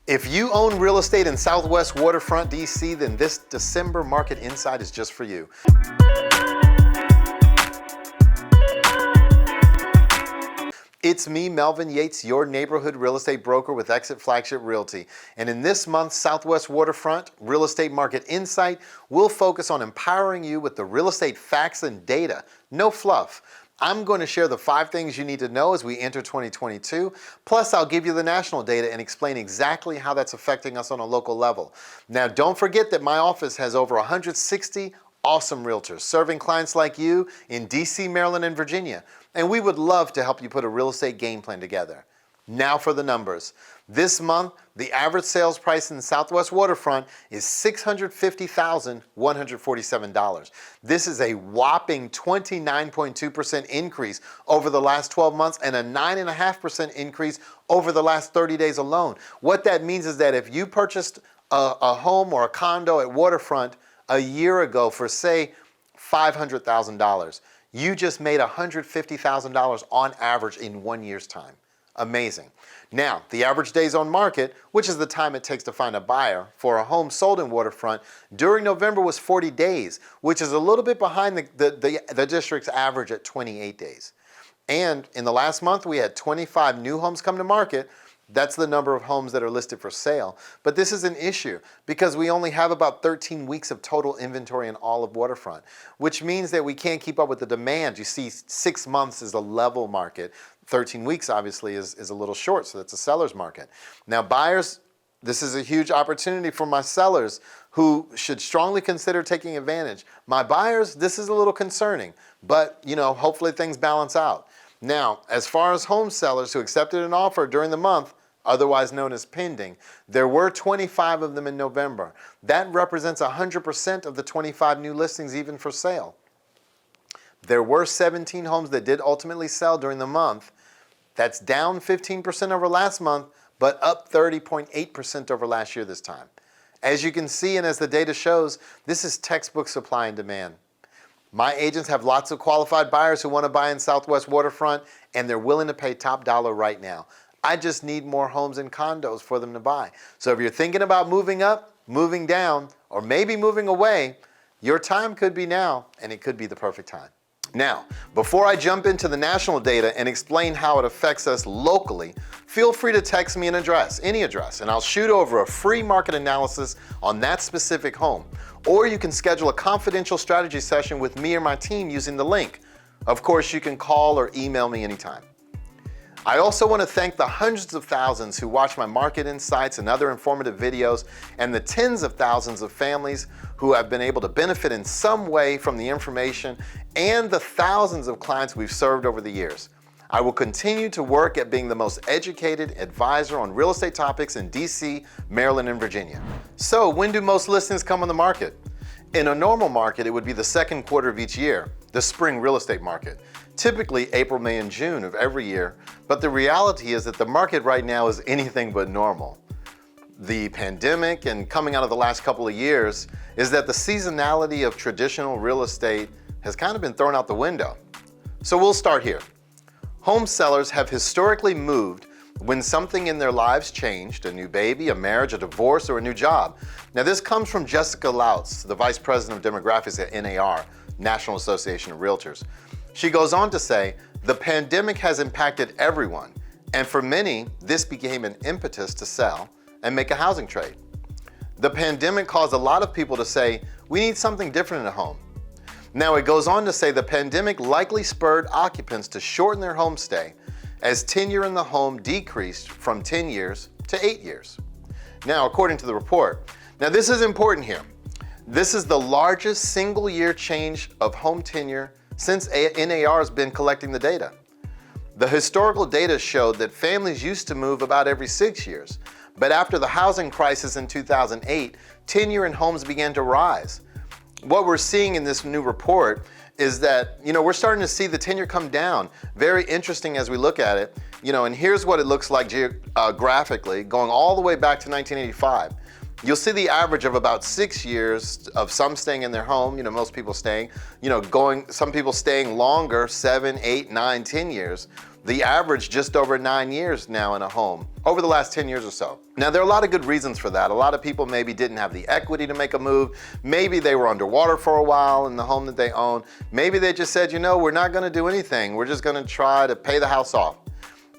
If you own real estate in Southwest Waterfront DC, then this December Market Insight is just for you. It's me, Melvin Yates, your neighborhood real estate broker with EXIT Flagship Realty. And in this month's Southwest Waterfront Real Estate Market Insight, we'll focus on empowering you with the real estate facts and data. No fluff. I'm going to share the 5 things you need to know as we enter 2022. Plus, I'll give you the national data and explain exactly how that's affecting us on a local level. Now, don't forget that my office has over 160 awesome realtors serving clients like you in DC, Maryland, and Virginia. And we would love to help you put a real estate game plan together. Now for the numbers. This month, the average sales price in the Southwest Waterfront is $650,147. This is a whopping 29.2% increase over the last 12 months and a 9.5% increase over the last 30 days alone. What that means is that if you purchased a home or a condo at Waterfront a year ago for, say, $500,000, you just made $150,000 on average in 1 year's time. Amazing. Now, the average days on market, which is the time it takes to find a buyer for a home sold in Waterfront, during November was 40 days, which is a little bit behind the district's average at 28 days. And in the last month, we had 25 new homes come to market. That's the number of homes that are listed for sale. But this is an issue because we only have about 13 weeks of total inventory in all of Waterfront, which means that we can't keep up with the demand. You see, 6 months is a level market. 13 weeks obviously is a little short, so that's a seller's market. Now buyers, this is a huge opportunity for my sellers who should strongly consider taking advantage. My buyers, this is a little concerning, but hopefully things balance out. Now, as far as home sellers who accepted an offer during the month, otherwise known as pending, there were 25 of them in November. That represents 100% of the 25 new listings even for sale. There were 17 homes that did ultimately sell during the month. That's down 15% over last month, but up 30.8% over last year this time. As you can see, and as the data shows, this is textbook supply and demand. My agents have lots of qualified buyers who want to buy in Southwest Waterfront, and they're willing to pay top dollar right now. I just need more homes and condos for them to buy. So if you're thinking about moving up, moving down, or maybe moving away, your time could be now, and it could be the perfect time. Now, before I jump into the national data and explain how it affects us locally, feel free to text me an address, any address, and I'll shoot over a free market analysis on that specific home. Or you can schedule a confidential strategy session with me or my team using the link. Of course, you can call or email me anytime. I also want to thank the hundreds of thousands who watch my market insights and other informative videos, and the tens of thousands of families who have been able to benefit in some way from the information, and the thousands of clients we've served over the years. I will continue to work at being the most educated advisor on real estate topics in DC, Maryland, and Virginia. So when do most listings come on the market? In a normal market, it would be the second quarter of each year, the spring real estate market. Typically April, May, and June of every year, but the reality is that the market right now is anything but normal. The pandemic and coming out of the last couple of years is that the seasonality of traditional real estate has kind of been thrown out the window. So we'll start here. Home sellers have historically moved when something in their lives changed, a new baby, a marriage, a divorce, or a new job. Now this comes from Jessica Lautz, the Vice President of Demographics at NAR, National Association of Realtors. She goes on to say, the pandemic has impacted everyone, and for many, this became an impetus to sell and make a housing trade. The pandemic caused a lot of people to say, we need something different in a home. Now it goes on to say the pandemic likely spurred occupants to shorten their home stay as tenure in the home decreased from 10 years to 8 years. Now, according to the report, now this is important here. This is the largest single year change of home tenure since NAR has been collecting the data. The historical data showed that families used to move about every 6 years, but after the housing crisis in 2008, tenure in homes began to rise. What we're seeing in this new report is that, we're starting to see the tenure come down. Very interesting as we look at it, and here's what it looks like geographically, going all the way back to 1985. You'll see the average of about 6 years of some staying in their home, most people staying, some people staying longer, 7, 8, 9, 10 years. The average just over 9 years now in a home, over the last 10 years or so. Now, there are a lot of good reasons for that. A lot of people maybe didn't have the equity to make a move. Maybe they were underwater for a while in the home that they own. Maybe they just said, we're not gonna do anything. We're just gonna try to pay the house off.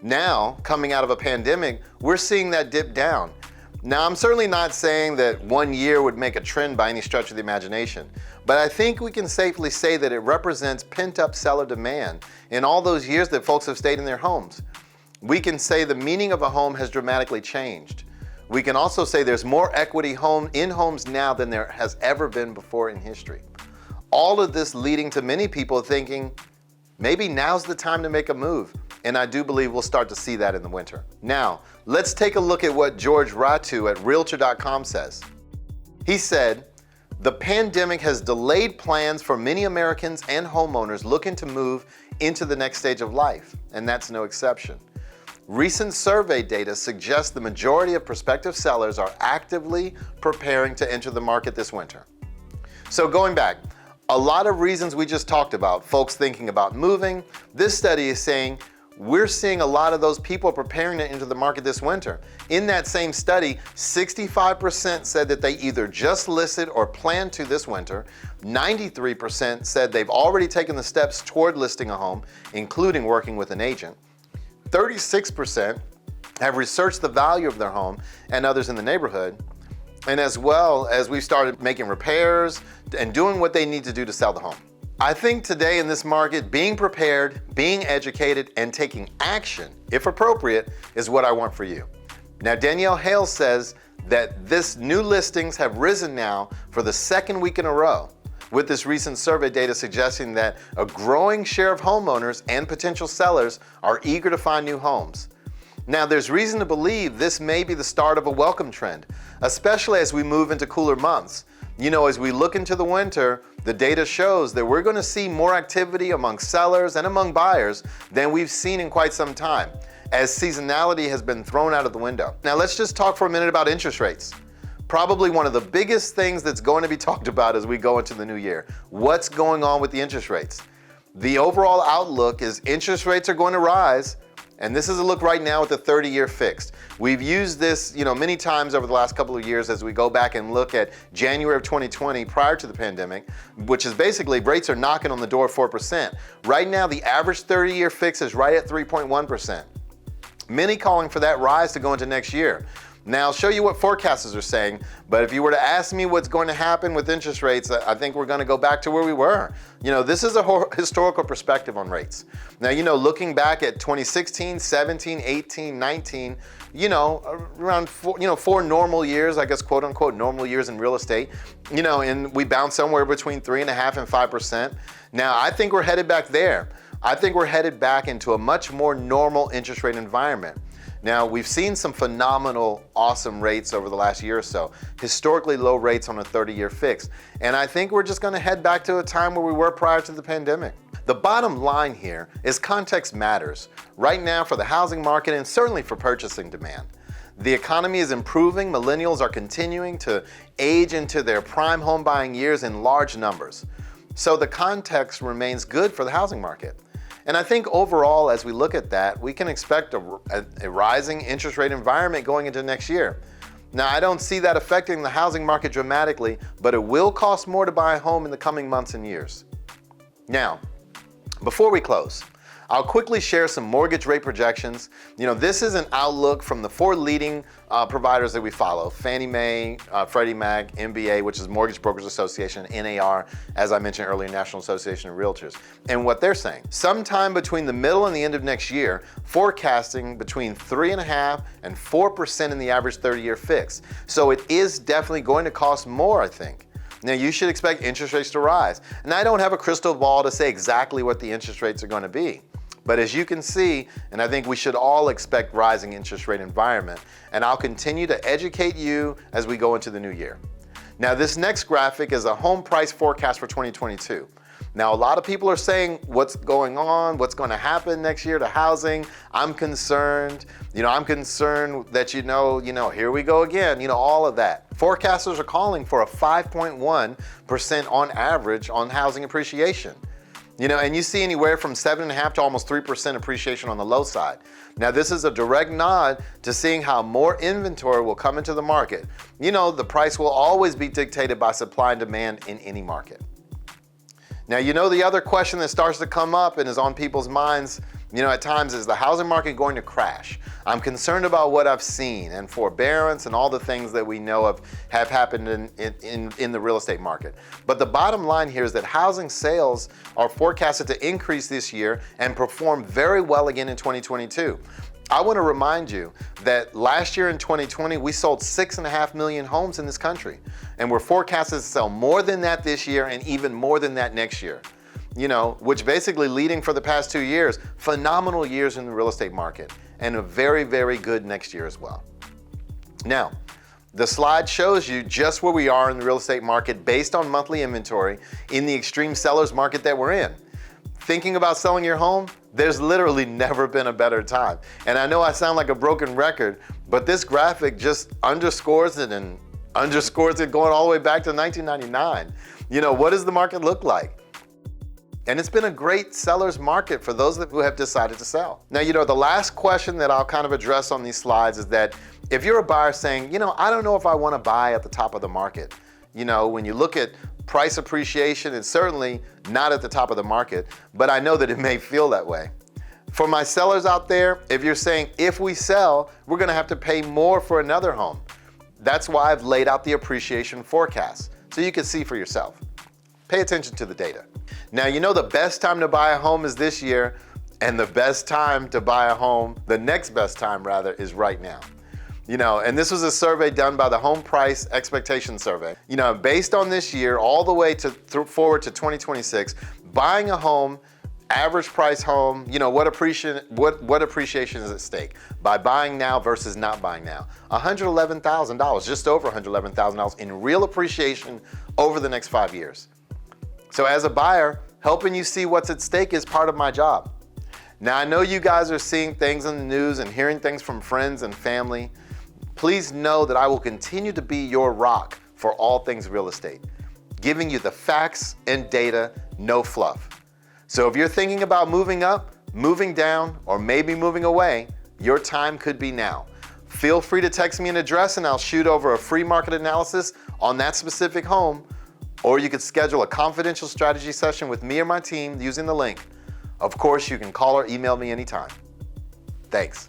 Now, coming out of a pandemic, we're seeing that dip down. Now, I'm certainly not saying that 1 year would make a trend by any stretch of the imagination, but I think we can safely say that it represents pent-up seller demand in all those years that folks have stayed in their homes. We can say the meaning of a home has dramatically changed. We can also say there's more equity in homes now than there has ever been before in history. All of this leading to many people thinking, maybe now's the time to make a move. And I do believe we'll start to see that in the winter. Now, let's take a look at what George Ratu at Realtor.com says. He said, the pandemic has delayed plans for many Americans and homeowners looking to move into the next stage of life, and that's no exception. Recent survey data suggests the majority of prospective sellers are actively preparing to enter the market this winter. So going back, a lot of reasons we just talked about, folks thinking about moving. This study is saying we're seeing a lot of those people preparing to enter the market this winter. In that same study, 65% said that they either just listed or plan to this winter. 93% said they've already taken the steps toward listing a home, including working with an agent. 36% have researched the value of their home and others in the neighborhood. And as well as we started making repairs and doing what they need to do to sell the home. I think today in this market, being prepared, being educated, and taking action, if appropriate, is what I want for you. Now, Danielle Hale says that this new listings have risen now for the second week in a row, with this recent survey data suggesting that a growing share of homeowners and potential sellers are eager to find new homes. Now, there's reason to believe this may be the start of a welcome trend, especially as we move into cooler months. As we look into the winter, the data shows that we're going to see more activity among sellers and among buyers than we've seen in quite some time, as seasonality has been thrown out of the window. Now, let's just talk for a minute about interest rates. Probably one of the biggest things that's going to be talked about as we go into the new year. What's going on with the interest rates? The overall outlook is interest rates are going to rise. And this is a look right now at the 30-year fixed. We've used this, many times over the last couple of years as we go back and look at January of 2020 prior to the pandemic, which is basically rates are knocking on the door of 4%. Right now, the average 30-year fix is right at 3.1%. Many calling for that rise to go into next year. Now, I'll show you what forecasters are saying, but if you were to ask me what's going to happen with interest rates, I think we're going to go back to where we were. This is a historical perspective on rates. Now, looking back at 2016, 17, 18, 19, around four normal years, I guess, quote unquote, normal years in real estate, and we bounced somewhere between 3.5% and 5%. Now, I think we're headed back there. I think we're headed back into a much more normal interest rate environment. Now, we've seen some phenomenal, awesome rates over the last year or so, historically low rates on a 30-year fix. And I think we're just going to head back to a time where we were prior to the pandemic. The bottom line here is context matters right now for the housing market and certainly for purchasing demand. The economy is improving. Millennials are continuing to age into their prime home buying years in large numbers. So the context remains good for the housing market. And I think overall, as we look at that, we can expect a rising interest rate environment going into next year. Now, I don't see that affecting the housing market dramatically, but it will cost more to buy a home in the coming months and years. Now, before we close, I'll quickly share some mortgage rate projections. This is an outlook from the four leading providers that we follow: Fannie Mae, Freddie Mac, MBA, which is Mortgage Brokers Association, NAR, as I mentioned earlier, National Association of Realtors. And what they're saying, sometime between the middle and the end of next year, forecasting between 3.5% and 4% in the average 30-year fix. So it is definitely going to cost more, I think. Now, you should expect interest rates to rise. And I don't have a crystal ball to say exactly what the interest rates are going to be. But as you can see, and I think we should all expect rising interest rate environment, and I'll continue to educate you as we go into the new year. Now, this next graphic is a home price forecast for 2022. Now, a lot of people are saying what's going on, what's going to happen next year to housing. I'm concerned. I'm concerned that, here we go again, all of that. Forecasters are calling for a 5.1% on average on housing appreciation. And you see anywhere from 7.5 to almost 3% appreciation on the low side. Now, this is a direct nod to seeing how more inventory will come into the market. The price will always be dictated by supply and demand in any market. Now, the other question that starts to come up and is on people's minds, at times, is the housing market going to crash? I'm concerned about what I've seen and forbearance and all the things that we know have happened in the real estate market. But the bottom line here is that housing sales are forecasted to increase this year and perform very well again in 2022. I want to remind you that last year in 2020, we sold 6.5 million homes in this country. And we're forecasted to sell more than that this year and even more than that next year. Which basically leading for the past 2 years, phenomenal years in the real estate market and a very, very good next year as well. Now, the slide shows you just where we are in the real estate market based on monthly inventory in the extreme seller's market that we're in. Thinking about selling your home, there's literally never been a better time. And I know I sound like a broken record, but this graphic just underscores it and underscores it going all the way back to 1999. What does the market look like? And it's been a great seller's market for those who have decided to sell. Now, the last question that I'll kind of address on these slides is that if you're a buyer saying, I don't know if I want to buy at the top of the market. When you look at price appreciation, it's certainly not at the top of the market, but I know that it may feel that way. For my sellers out there, if you're saying, if we sell, we're going to have to pay more for another home. That's why I've laid out the appreciation forecast, so you can see for yourself. Pay attention to the data. Now, the best time to buy a home is this year, and the best time to buy a home, the next best time rather, is right now. And this was a survey done by the Home Price Expectation Survey. Based on this year, all the way forward to 2026, buying a home, average price home, what appreciation is at stake by buying now versus not buying now? $111,000, just over $111,000 in real appreciation over the next 5 years. So as a buyer, helping you see what's at stake is part of my job. Now, I know you guys are seeing things in the news and hearing things from friends and family. Please know that I will continue to be your rock for all things real estate, giving you the facts and data, no fluff. So if you're thinking about moving up, moving down, or maybe moving away, your time could be now. Feel free to text me an address and I'll shoot over a free market analysis on that specific home. Or you could schedule a confidential strategy session with me or my team using the link. Of course, you can call or email me anytime. Thanks.